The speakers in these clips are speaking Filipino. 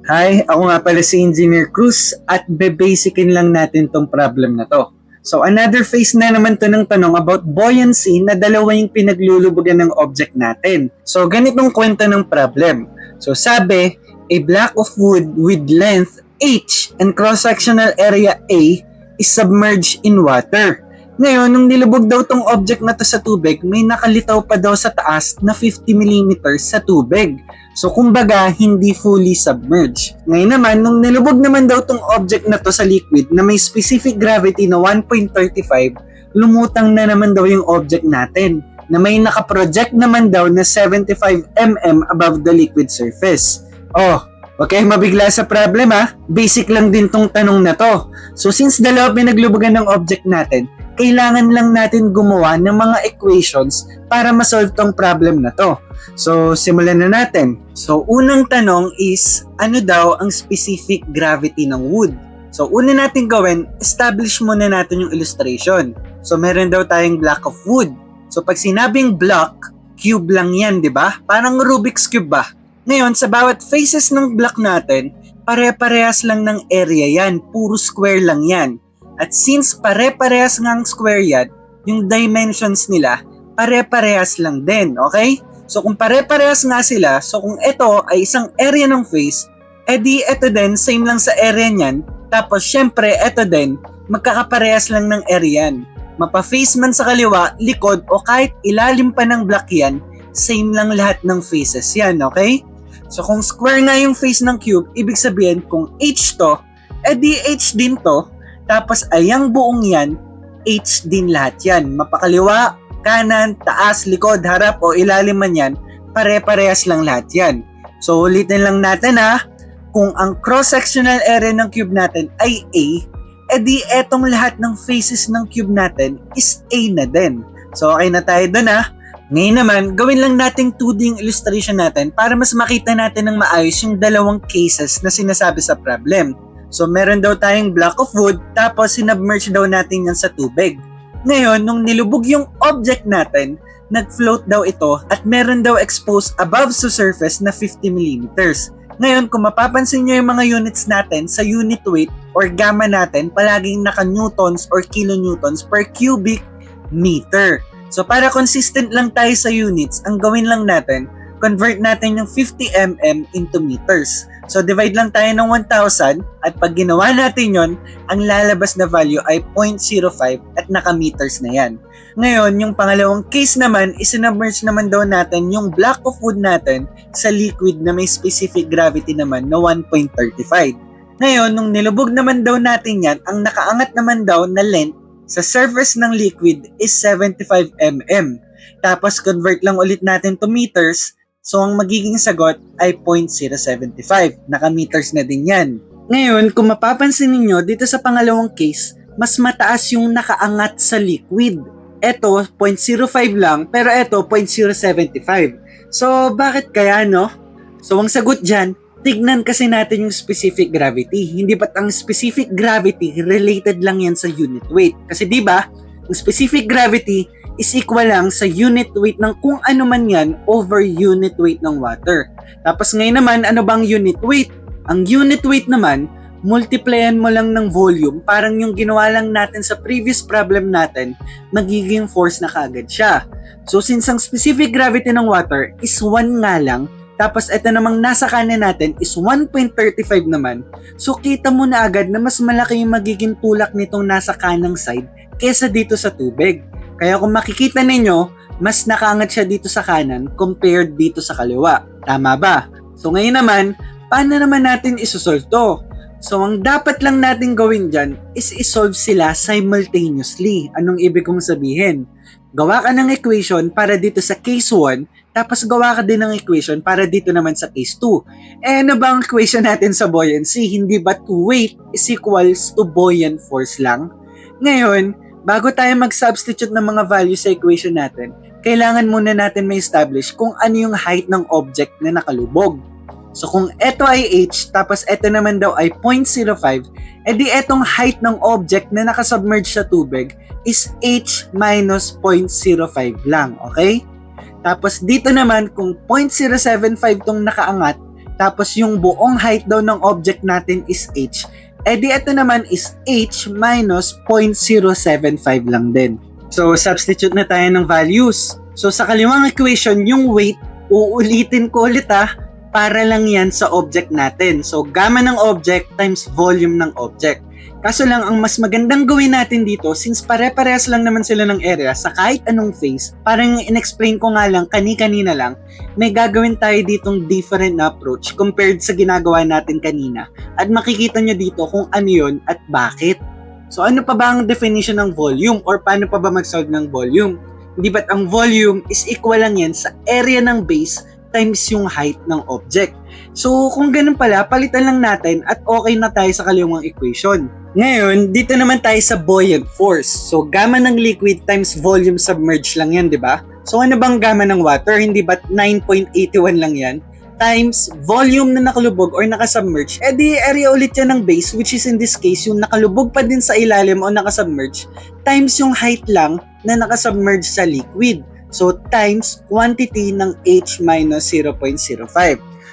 Hi, ako nga pala si Engineer Cruz at bebasicin lang natin tong problem na to. So another phase na naman to ng tanong about buoyancy na dalawa yung pinaglulubugan ng object natin. So ganitong kwento ng problem. So sabi, a block of wood with length h and cross-sectional area A is submerged in water. Ngayon, nung nilubog daw tong object na to sa tubig, may nakalitaw pa daw sa taas na 50 mm sa tubig. So, kumbaga, hindi fully submerged. Ngayon naman, nung nilubog naman daw tong object na to sa liquid na may specific gravity na 1.35, lumutang na naman daw yung object natin na may nakaproject naman daw na 75 mm above the liquid surface. Oh, okay, mabigla sa problem ha. Basic lang din tong tanong na to. So, since dalawa pinaglubugan ng object natin, kailangan lang natin gumawa ng mga equations para ma-solve tong problem na to. So, simulan na natin. So, unang tanong is, ano daw ang specific gravity ng wood? So, una natin gawin, establish muna natin yung illustration. So, meron daw tayong block of wood. So, pag sinabing block, cube lang yan, di ba? Parang Rubik's Cube ba? Ngayon, sa bawat faces ng block natin, pare-parehas lang ng area yan. Puro square lang yan. At since pare-parehas ngang square yan, yung dimensions nila, pare-parehas lang din, okay? So kung pare-parehas nga sila, so kung ito ay isang area ng face, edi ito din, same lang sa area niyan, tapos syempre ito din, magkakaparehas lang ng area yan. Mapa-face man sa kaliwa, likod, o kahit ilalim pa ng block yan, same lang lahat ng faces yan, okay? So kung square nga yung face ng cube, ibig sabihin kung h to, edi h din to, tapos ayang buong yan, H din lahat yan. Mapakaliwa, kanan, taas, likod, harap o ilalim man yan, pare-parehas lang lahat yan. So ulitin lang natin ha, kung ang cross-sectional area ng cube natin ay A, edi etong lahat ng faces ng cube natin is A na din. So okay na tayo dun ha. Ngayon naman, gawin lang nating 2D yung illustration natin para mas makita natin ng maayos yung dalawang cases na sinasabi sa problem. So, meron daw tayong block of wood, tapos sinubmerge daw natin yan sa tubig. Ngayon, nung nilubog yung object natin, nag-float daw ito at meron daw exposed above sa surface na 50 mm. Ngayon, kung mapapansin nyo yung mga units natin sa unit weight or gamma natin, palaging naka-newtons or kilonewtons per cubic meter. So, para consistent lang tayo sa units, ang gawin lang natin, convert natin yung 50 mm into meters. So, divide lang tayo ng 1,000 at pag ginawa natin yon, ang lalabas na value ay 0.05 at naka-meters na yan. Ngayon, yung pangalawang case naman, isinubmerge naman daw natin yung block of wood natin sa liquid na may specific gravity naman na 1.35. Ngayon, nung nilubog naman daw natin yan, ang nakaangat naman daw na length sa surface ng liquid is 75 mm. Tapos, convert lang ulit natin to meters. So, ang magiging sagot ay 0.075. Naka-meters na din yan. Ngayon, kung mapapansin ninyo, dito sa pangalawang case, mas mataas yung nakaangat sa liquid. Ito, 0.05 lang, pero ito, 0.075. So, bakit kaya, no? So, ang sagot dyan, tignan kasi natin yung specific gravity. Hindi ba't ang specific gravity related lang yan sa unit weight? Kasi di ba, ang specific gravity is equal lang sa unit weight ng kung ano man yan over unit weight ng water. Tapos ngayon naman, ano bang unit weight? Ang unit weight naman, multiplyan mo lang ng volume, parang yung ginawa lang natin sa previous problem natin, magiging force na kagad siya. So since ang specific gravity ng water is 1 nga lang, tapos ito namang nasa kanan natin is 1.35 naman, so kita mo na agad na mas malaki yung magiging tulak nitong nasa kanang side kesa dito sa tubig. Kaya kung makikita ninyo, mas nakaangat siya dito sa kanan compared dito sa kaliwa. Tama ba? So ngayon naman, paano naman natin isosolve to? So ang dapat lang natin gawin dyan is isolve sila simultaneously. Anong ibig kong sabihin? Gawa ka ng equation para dito sa case 1, tapos gawa ka din ng equation para dito naman sa case 2. Eh ano ba ang equation natin sa buoyancy? Hindi ba weight is equals to buoyant force lang? Ngayon, bago tayo mag-substitute ng mga values sa equation natin, kailangan muna natin may establish kung ano yung height ng object na nakalubog. So kung ito ay h, tapos ito naman daw ay 0.05, edi etong height ng object na nakasubmerge sa tubig is h minus 0.05 lang, okay? Tapos dito naman, kung 0.075 tong nakaangat, tapos yung buong height daw ng object natin is h, edi ito naman is h minus 0.075 lang din. So, substitute na tayo ng values. So, sa kaliwang equation, yung weight, uulitin ko ulit para lang yan sa object natin. So, gamma ng object times volume ng object. Kaso lang, ang mas magandang gawin natin dito, since pare-parehas lang naman sila ng area sa kahit anong phase, parang in-explain ko nga lang, kani-kanina lang, may gagawin tayo ditong different na approach compared sa ginagawa natin kanina. At makikita nyo dito kung ano yun at bakit. So, ano pa ba ang definition ng volume or paano pa ba mag-solve ng volume? Hindi ba't ang volume is equal lang yan sa area ng base times yung height ng object. So, kung ganun pala, palitan lang natin at okay na tayo sa kaliwang equation. Ngayon, dito naman tayo sa buoyant force. So, gamma ng liquid times volume submerged lang yan, di ba? So, ano bang gamma ng water? Hindi ba't 9.81 lang yan? Times volume na nakalubog or nakasubmerge, edi area ulit yan ng base, which is in this case, yung nakalubog pa din sa ilalim o nakasubmerge, times yung height lang na nakasubmerge sa liquid. So, times quantity ng h minus 0.05.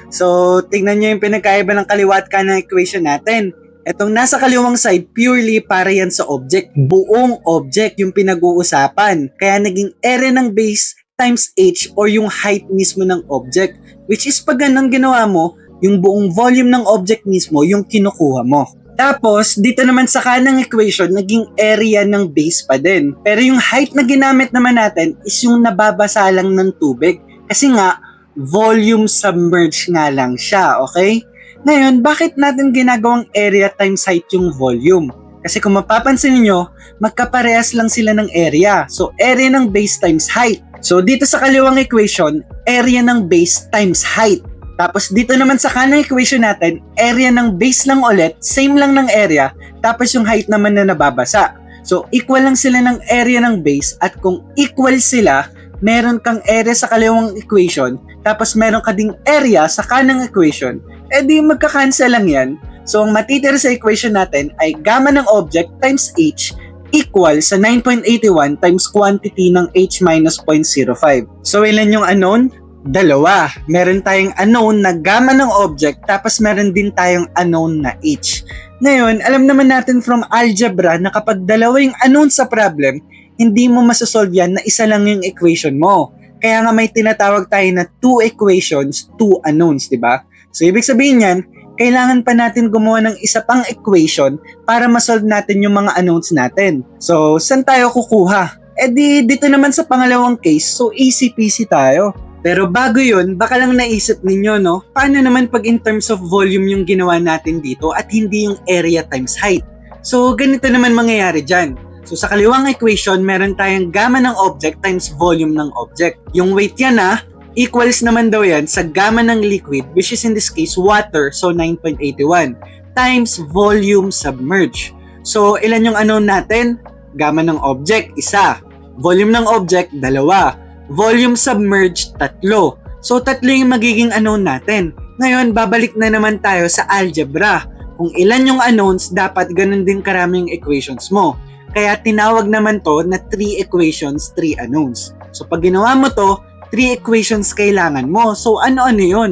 So, tingnan nyo yung pinagkaiba ng kaliwa at kanan ng equation natin. Etong nasa kaliwang side, purely para yan sa object. Buong object yung pinag-uusapan. Kaya naging area ng base times h or yung height mismo ng object. Which is pag ganun ginawa mo, yung buong volume ng object mismo yung kinukuha mo. Tapos, dito naman sa kanang equation, naging area ng base pa din. Pero yung height na ginamit naman natin is yung nababasa lang ng tubig. Kasi nga, volume submerged nga lang siya, okay? Ngayon, bakit natin ginagawang area times height yung volume? Kasi kung mapapansin niyo, magkaparehas lang sila ng area. So, area ng base times height. So, dito sa kaliwang equation, area ng base times height. Tapos dito naman sa kanang equation natin, area ng base lang ulit, same lang ng area, tapos yung height naman na nababasa. So, equal lang sila ng area ng base at kung equal sila, meron kang area sa kaliwang equation, tapos meron ka ding area sa kanang equation, edi magka-cancel lang yan. So, ang matitira sa equation natin ay gamma ng object times h equal sa 9.81 times quantity ng h minus 0.05. So, ilan yung unknown? Dalawa. Meron tayong unknown na gamma ng object, tapos meron din tayong unknown na h. Ngayon, alam naman natin from algebra na kapag dalawa yung unknown sa problem, hindi mo masasolve yan na isa lang yung equation mo. Kaya nga may tinatawag tayo na two equations, two unknowns, di ba? So, ibig sabihin yan, kailangan pa natin gumawa ng isa pang equation para masolve natin yung mga unknowns natin. So, saan tayo kukuha? Dito naman sa pangalawang case, so easy peasy tayo. Pero bago yun, baka lang naisip ninyo, no? Paano naman pag in terms of volume yung ginawa natin dito at hindi yung area times height? So, ganito naman mangyayari dyan. So, sa kaliwang equation, meron tayong gamma ng object times volume ng object. Yung weight yan equals naman daw yan sa gamma ng liquid, which is in this case, water, so 9.81, times volume submerged. So, ilan yung unknown natin? Gamma ng object, isa. Volume ng object, dalawa. Volume submerged, tatlo. So, tatlo yung magiging unknown natin. Ngayon, babalik na naman tayo sa algebra. Kung ilan yung unknowns, dapat ganun din karaming equations mo. Kaya tinawag naman to na 3 equations, 3 unknowns. So, pag ginawa mo to, 3 equations kailangan mo. So, ano-ano yun?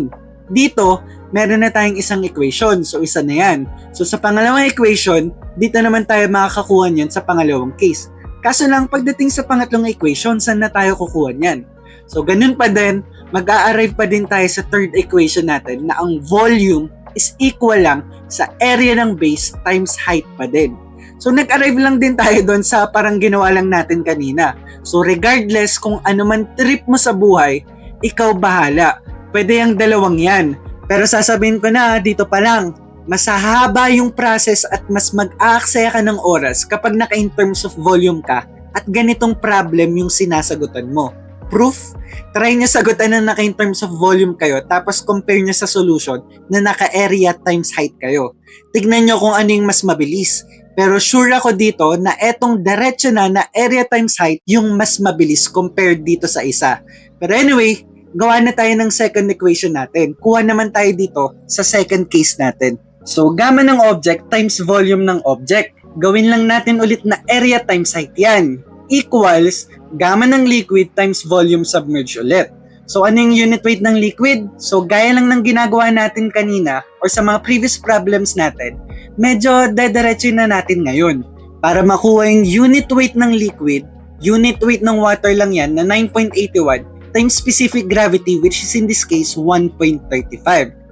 Dito, meron na tayong isang equation. So, isa na yan. So, sa pangalawang equation, dito naman tayo makakakuha niyan sa pangalawang case. Kaso lang, pagdating sa pangatlong equation, saan na tayo kukuha niyan? So, ganun pa din, mag-a-arrive pa din tayo sa third equation natin na ang volume is equal lang sa area ng base times height pa din. So, nag-arrive lang din tayo doon sa parang ginawa lang natin kanina. So, regardless kung ano man trip mo sa buhay, ikaw bahala. Pwede yung dalawang yan. Pero sasabihin ko na, dito pa lang, mas hahaba yung process at mas mag-aaksaya ka ng oras kapag naka-in terms of volume ka at ganitong problem yung sinasagutan mo. Proof? Try nyo sagutan na naka-in terms of volume kayo tapos compare nyo sa solution na naka-area times height kayo. Tignan nyo kung ano yung mas mabilis. Pero sure ako dito na etong diretso na area times height yung mas mabilis compared dito sa isa. Pero anyway, gawa na tayo ng second equation natin. Kuha naman tayo dito sa second case natin. So, gamma ng object times volume ng object. Gawin lang natin ulit na area times height yan. Equals gamma ng liquid times volume submerged ulit. So ano yung unit weight ng liquid? So gaya lang ng ginagawa natin kanina or sa mga previous problems natin, medyo dediretso na natin ngayon. Para makuha yung unit weight ng liquid, unit weight ng water lang yan na 9.81 times specific gravity, which is in this case 1.35.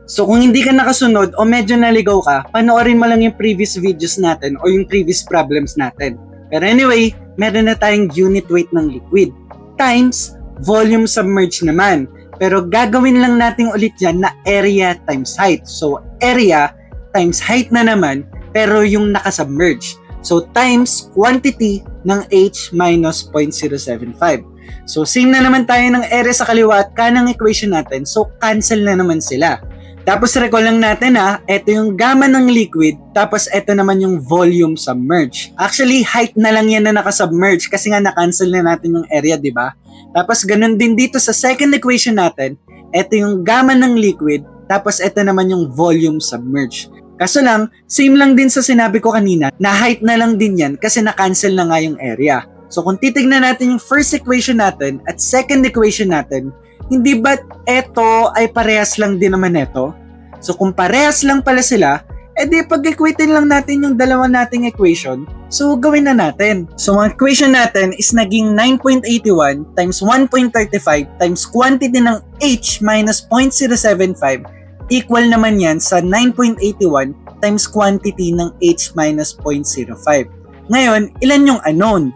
So kung hindi ka nakasunod o medyo naligaw ka, panoorin mo lang yung previous videos natin o yung previous problems natin. Pero anyway, meron na tayong unit weight ng liquid times volume submerged naman. Pero gagawin lang natin ulit yan na area times height. So area times height na naman pero yung nakasubmerge. So times quantity ng H minus 0.075. So same na naman tayo ng area sa kaliwa at kanang equation natin. So cancel na naman sila. Tapos recall lang natin ito yung gamma ng liquid, tapos ito naman yung volume submerged. Actually, height na lang yan na nakasubmerge kasi nga na-cancel na natin yung area, di ba? Tapos ganun din dito sa second equation natin, ito yung gamma ng liquid, tapos ito naman yung volume submerged. Kaso lang, same lang din sa sinabi ko kanina, na height na lang din yan kasi na-cancel na nga yung area. So kung titignan natin yung first equation natin at second equation natin, hindi ba eto ay parehas lang din naman eto? So kung parehas lang pala sila, edi pag-equatein lang natin yung dalawa nating equation, so gawin na natin. So ang equation natin is naging 9.81 times 1.35 times quantity ng H minus 0.075 equal naman yan sa 9.81 times quantity ng H minus 0.05. Ngayon, ilan yung unknown?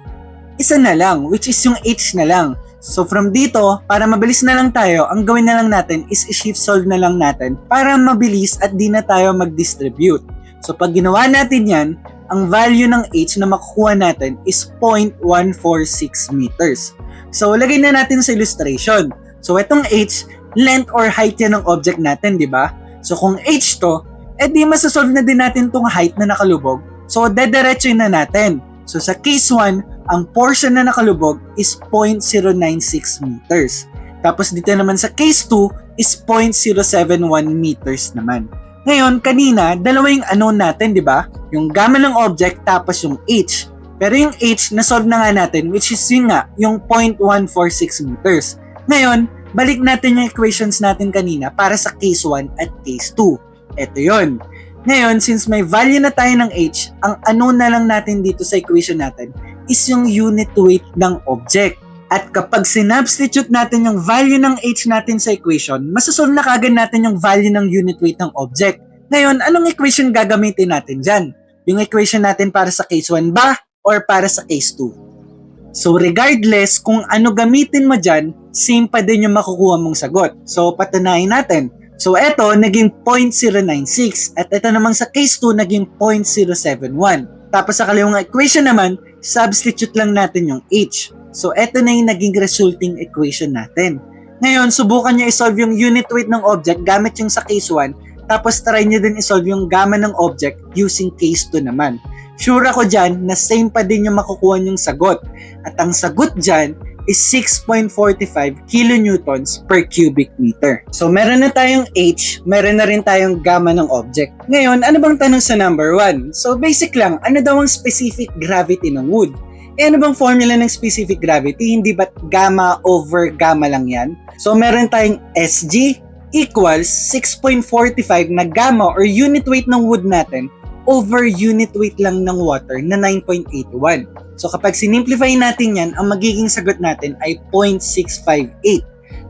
Isa na lang, which is yung H na lang. So from dito, para mabilis na lang tayo, ang gawin na lang natin is i-shift solve na lang natin para mabilis at di na tayo mag-distribute. So pag ginawa natin yan, ang value ng H na makukuha natin is 0.146 meters. So lagay na natin sa illustration. So itong H, length or height yan ng object natin, di ba? So kung H to, edi masasolve na din natin tong height na nakalubog. So dediretso na natin. So sa case 1, ang portion na nakalubog is 0.096 meters. Tapos dito naman sa case 2 is 0.071 meters naman. Ngayon, kanina, dalawa yung unknown natin, di ba? Yung gamma ng object tapos yung H. Pero yung H, na-solve na nga natin, which is yun nga, yung 0.146 meters. Ngayon, balik natin yung equations natin kanina para sa case 1 at case 2. Ito yun. Ngayon, since may value na tayo ng H, ang unknown na lang natin dito sa equation natin is yung unit weight ng object. At kapag sinubstitute natin yung value ng H natin sa equation, masasolve na kagad natin yung value ng unit weight ng object. Ngayon, anong equation gagamitin natin dyan? Yung equation natin para sa case 1 ba? Or para sa case 2? So regardless kung ano gamitin mo dyan, same pa din yung makukuha mong sagot. So patunayan natin. So eto, naging 0.096 at ito namang sa case 2, naging 0.071. Tapos sa kaliwang equation naman, substitute lang natin yung H. So eto na yung naging resulting equation natin. Ngayon, subukan nyo isolve yung unit weight ng object gamit yung sa case 1, tapos try nyo din isolve yung gamma ng object using case 2 naman. Sure ako dyan na same pa din yung makukuha nyong sagot. At ang sagot dyan is 6.45 kilonewtons per cubic meter. So meron na tayong H, meron na rin tayong gamma ng object. Ngayon, ano bang tanong sa number 1? So basic lang, ano daw ang specific gravity ng wood? Ano bang formula ng specific gravity? Hindi ba't gamma over gamma lang yan? So meron tayong Sg equals 6.45 na gamma or unit weight ng wood natin over unit weight lang ng water na 9.81. So kapag sinimplify natin yan, ang magiging sagot natin ay 0.658.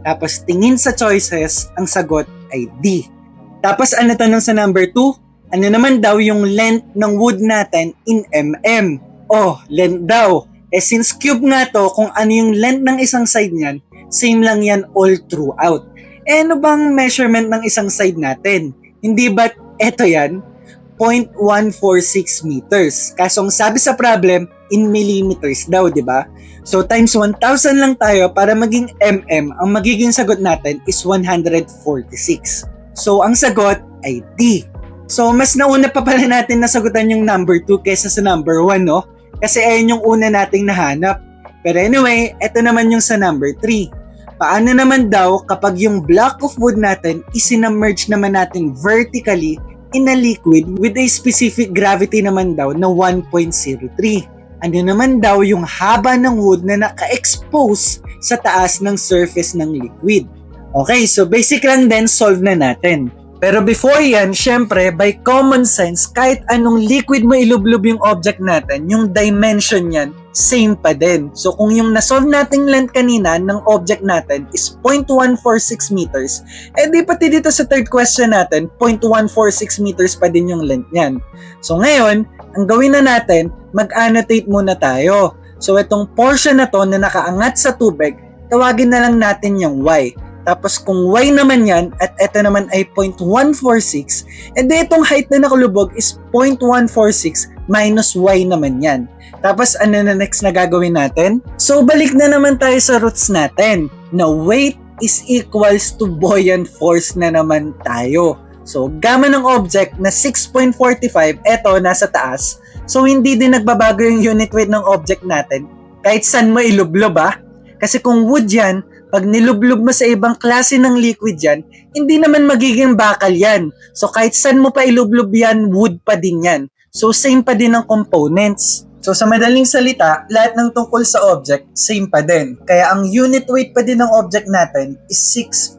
Tapos tingin sa choices, ang sagot ay D. Tapos ano tanong sa number 2? Ano naman daw yung length ng wood natin in mm? Oh, length daw. Since cube nga to, kung ano yung length ng isang side niyan, same lang yan all throughout. Ano bang measurement ng isang side natin? Hindi ba't eto yan? 0.146 meters. Kasong sabi sa problem, in millimeters daw, di ba? So times 1,000 lang tayo para maging mm, ang magiging sagot natin is 146. So ang sagot ay D. So mas nauna pa pala natin nasagutan yung number 2 kaysa sa number 1, no? Kasi ayun yung una nating nahanap. Pero anyway, ito naman yung sa number 3. Paano naman daw kapag yung block of wood natin isinmerge naman natin vertically in a liquid with a specific gravity naman daw na 1.03? Ano naman daw yung haba ng wood na naka-expose sa taas ng surface ng liquid? Okay, so basic lang din, solve na natin. Pero before yan, syempre, by common sense, kahit anong liquid mo ilublob yung object natin, yung dimension yan, same pa din. So kung yung nasolve nating length kanina ng object natin is 0.146 meters, di pati dito sa third question natin, 0.146 meters pa din yung length niyan. So ngayon, ang gawin na natin, mag-annotate muna tayo. So itong portion na to na nakaangat sa tubig, tawagin na lang natin yung y. Tapos kung y naman yan, at ito naman ay 0.146, itong height na nakalubog is 0.146 minus y naman yan. Tapos ano na next na gagawin natin? So balik na naman tayo sa roots natin, na weight is equals to buoyant force na naman tayo. So gamma ng object na 6.45, eto nasa taas. So hindi din nagbabago yung unit weight ng object natin, kahit saan mo ilublob Kasi kung wood yan, pag nilublob mo sa ibang klase ng liquid yan, hindi naman magiging bakal yan. So kahit saan mo pa ilublob yan, wood pa din yan. So same pa din ang components. So sa madaling salita, lahat ng tungkol sa object, same pa din. Kaya ang unit weight pa din ng object natin is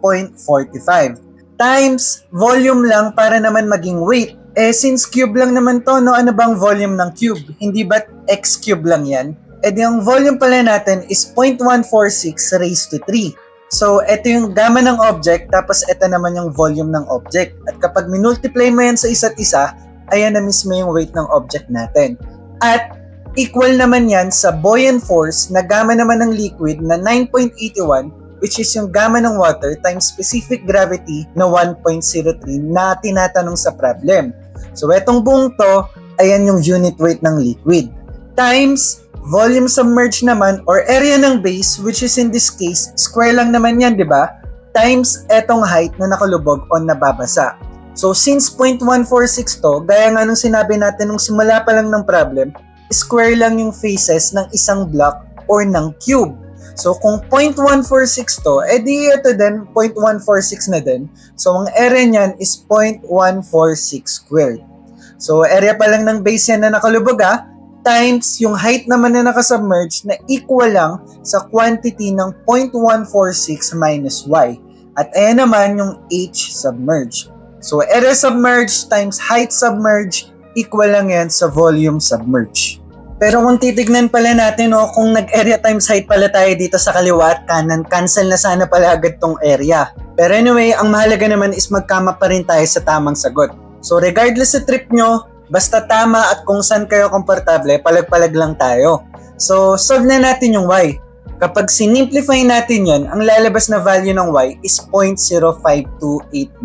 6.45. Times volume lang para naman maging weight. Since cube lang naman to, no, ano bang volume ng cube? Hindi ba x cube lang yan? Yung volume pala natin is 0.146 raised to 3. So, ito yung gamma ng object, tapos ito naman yung volume ng object. At kapag minultiply mo yan sa isa't isa, ayan na mismo yung weight ng object natin. At equal naman yan sa buoyant force na gamma naman ng liquid na 9.81, which is yung gamma ng water times specific gravity na 1.03 na tinatanong sa problem. So, etong buong to, ayan yung unit weight ng liquid. Times volume submerged naman or area ng base, which is in this case, square lang naman yan, di ba? Times etong height na nakalubog o nababasa. So since 0.146 to, gaya nga nung sinabi natin nung simula pa lang ng problem, square lang yung faces ng isang block or ng cube. So kung 0.146 to, di ito din, 0.146 na din. So ang area niyan is 0.146 squared. So area pa lang ng base yan na nakalubog times yung height naman na nakasubmerge na equal lang sa quantity ng 0.146 minus y. At ayan naman yung h submerged. So area submerged times height submerged equal lang yan sa volume submerged. Pero kung titignan pala natin kung nag-area times height pala tayo dito sa kaliwa at kanan, cancel na sana pala agad tong area. Pero anyway, ang mahalaga naman is magkama pa rin tayo sa tamang sagot. So regardless sa trip nyo, basta tama at kung saan kayo komportable, palag-palag lang tayo. So, solve na natin yung y. Kapag sinimplify natin yon, ang lalabas na value ng y is 0.0528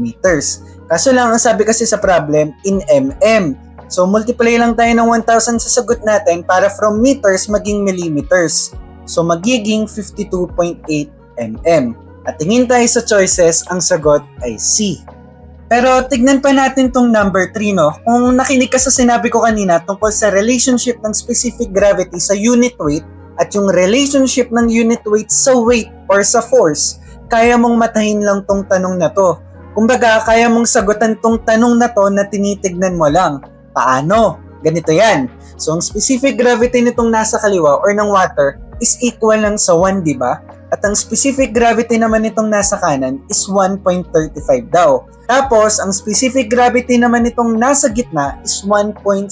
meters. Kaso lang, ang sabi kasi sa problem, in mm. So, multiply lang tayo ng 1,000 sa sagot natin para from meters maging millimeters. So, magiging 52.8 mm. At tingin tayo sa choices, ang sagot ay C. Pero tignan pa natin tong number 3, no? Kung nakinig ka sa sinabi ko kanina tungkol sa relationship ng specific gravity sa unit weight at yung relationship ng unit weight sa weight or sa force, kaya mong matahin lang tong tanong na to. Kumbaga, kaya mong sagutan tong tanong na to na tinitignan mo lang. Paano? Ganito yan. So, ang specific gravity nitong nasa kaliwa or ng water is equal lang sa 1, di ba? At ang specific gravity naman nitong nasa kanan is 1.35 daw. Tapos, ang specific gravity naman nitong nasa gitna is 1.03.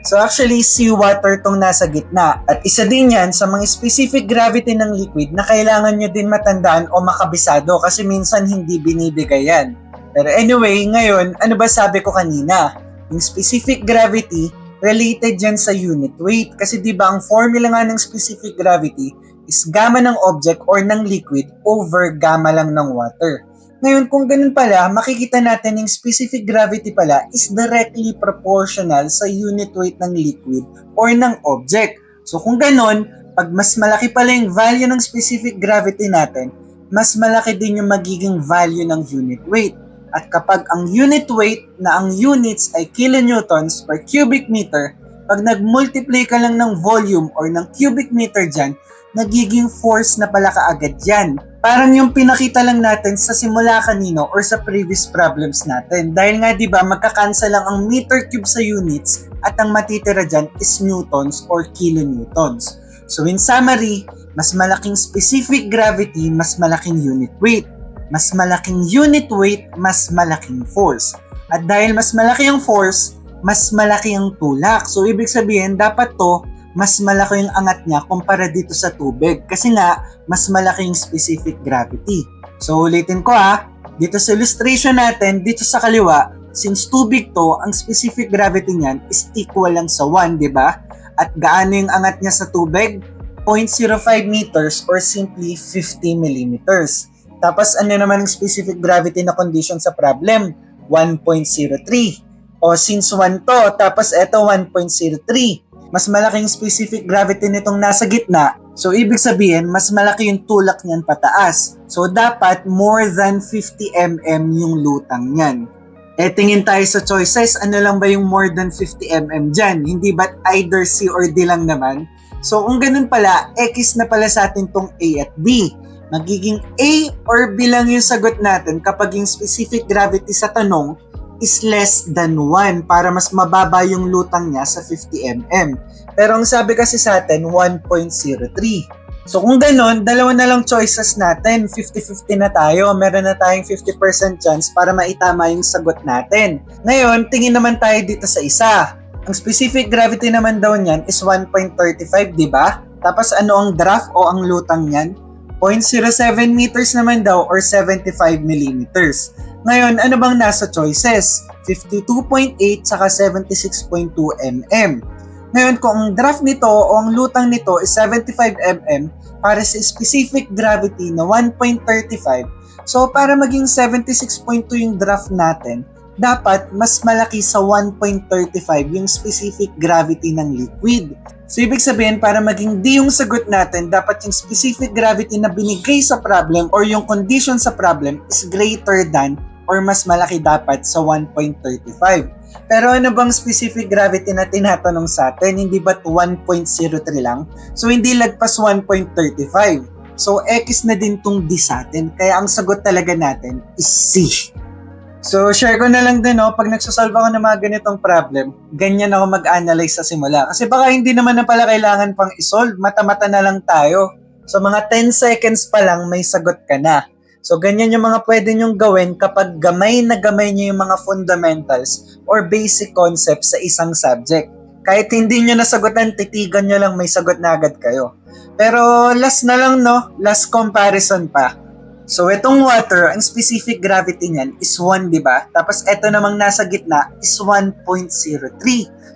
So actually, seawater tong nasa gitna. At isa din yan sa mga specific gravity ng liquid na kailangan nyo din matandaan o makabisado kasi minsan hindi binibigay yan. Pero anyway, ngayon, ano ba sabi ko kanina? Yung specific gravity, related yan sa unit weight. Kasi di ba ang formula nga ng specific gravity is gamma ng object or ng liquid over gamma lang ng water. Ngayon, kung ganun pala, makikita natin yung specific gravity pala is directly proportional sa unit weight ng liquid or ng object. So kung ganun, pag mas malaki pala yung value ng specific gravity natin, mas malaki din yung magiging value ng unit weight. At kapag ang unit weight na ang units ay kilonewtons per cubic meter, pag nag-multiply ka lang ng volume or ng cubic meter dyan, nagiging force na pala kaagad yan. Parang yung pinakita lang natin sa simula kanino or sa previous problems natin. Dahil nga diba magkakancel lang ang meter cube sa units at ang matitira dyan is newtons or kilonewtons. So in summary, mas malaking specific gravity, mas malaking unit weight. Mas malaking unit weight, mas malaking force. At dahil mas malaki ang force, mas malaki ang tulak. So, ibig sabihin, dapat to, mas malaki yung angat niya kumpara dito sa tubig. Kasi nga, mas malaki yung specific gravity. So, ulitin ko dito sa illustration natin, dito sa kaliwa, since tubig to, ang specific gravity niyan is equal lang sa 1, di ba? At gaano yung angat niya sa tubig? 0.05 meters or simply 50 millimeters. Tapos ano naman ang specific gravity na condition sa problem? 1.03. O since 1 to, tapos eto 1.03. Mas malaking specific gravity nitong nasa gitna. So ibig sabihin, mas malaki yung tulak niyan pataas. So dapat more than 50 mm yung lutang niyan. Tingin tayo sa choices, ano lang ba yung more than 50 mm dyan? Hindi ba't either C or D lang naman? So kung ganun pala, X na pala sa atin tong A at B. Magiging A or B lang yung sagot natin kapag yung specific gravity sa tanong is less than 1 para mas mababa yung lutang niya sa 50 mm. Pero ang sabi kasi sa atin, 1.03. So kung ganon, dalawa na lang choices natin. 50-50 na tayo. Meron na tayong 50% chance para maitama yung sagot natin. Ngayon, tingin naman tayo dito sa isa. Ang specific gravity naman daw niyan is 1.35, di ba? Tapos ano ang draft o ang lutang niyan? 0.07 meters naman daw or 75 millimeters. Ngayon, ano bang nasa choices? 52.8 saka 76.2 mm. Ngayon, kung ang draft nito o ang lutang nito is 75 mm para sa specific gravity na 1.35, so para maging 76.2 yung draft natin, dapat mas malaki sa 1.35 yung specific gravity ng liquid. So, ibig sabihin, para maging D yung sagot natin, dapat yung specific gravity na binigay sa problem or yung condition sa problem is greater than or mas malaki dapat sa 1.35. Pero ano bang specific gravity na tinatanong sa atin? Hindi ba't 1.03 lang? So, hindi lagpas 1.35. So, X na din tong D sa atin. Kaya ang sagot talaga natin is C. So, share ko na lang din, pag nagsasolve ako ng mga ganitong problem, ganyan ako mag-analyze sa simula. Kasi baka hindi naman na pala kailangan pang isolve, mata-mata na lang tayo. So, mga 10 seconds pa lang, may sagot ka na. So, ganyan yung mga pwede nyong gawin kapag gamay na gamay nyo yung mga fundamentals or basic concepts sa isang subject. Kahit hindi nyo nasagutan, titigan nyo lang may sagot na agad kayo. Pero last na lang, last comparison pa. So, itong water, ang specific gravity niyan is 1, di ba? Tapos, ito namang nasa gitna is 1.03.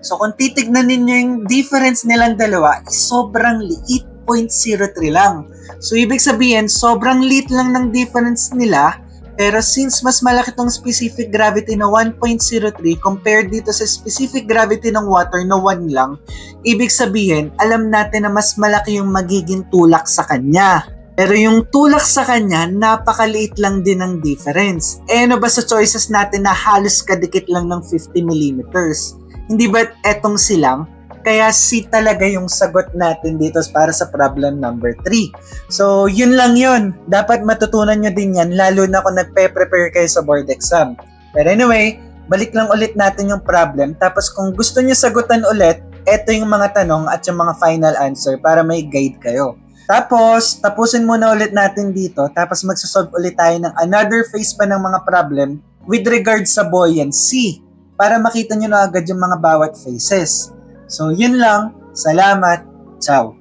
So, kung titignan ninyo yung difference nilang dalawa, is sobrang liit, 0.03 lang. So, ibig sabihin, sobrang liit lang ng difference nila, pero since mas malaki tong specific gravity na 1.03 compared dito sa specific gravity ng water na 1 lang, ibig sabihin, alam natin na mas malaki yung magiging tulak sa kanya. Pero yung tulak sa kanya, napakaliit lang din ng difference. Ano ba sa choices natin na halos kadikit lang ng 50 millimeters? Hindi ba etong silang? Kaya C talaga yung sagot natin dito para sa problem number 3. So, yun lang yun. Dapat matutunan nyo din yan, lalo na kung nagpe-prepare kayo sa board exam. But anyway, balik lang ulit natin yung problem. Tapos kung gusto nyo sagutan ulit, eto yung mga tanong at yung mga final answer para may guide kayo. Tapos, tapusin muna ulit natin dito, tapos magsasolve ulit tayo ng another phase pa ng mga problem with regards sa buoyancy para makita nyo na agad yung mga bawat phases. So, yun lang. Salamat. Ciao.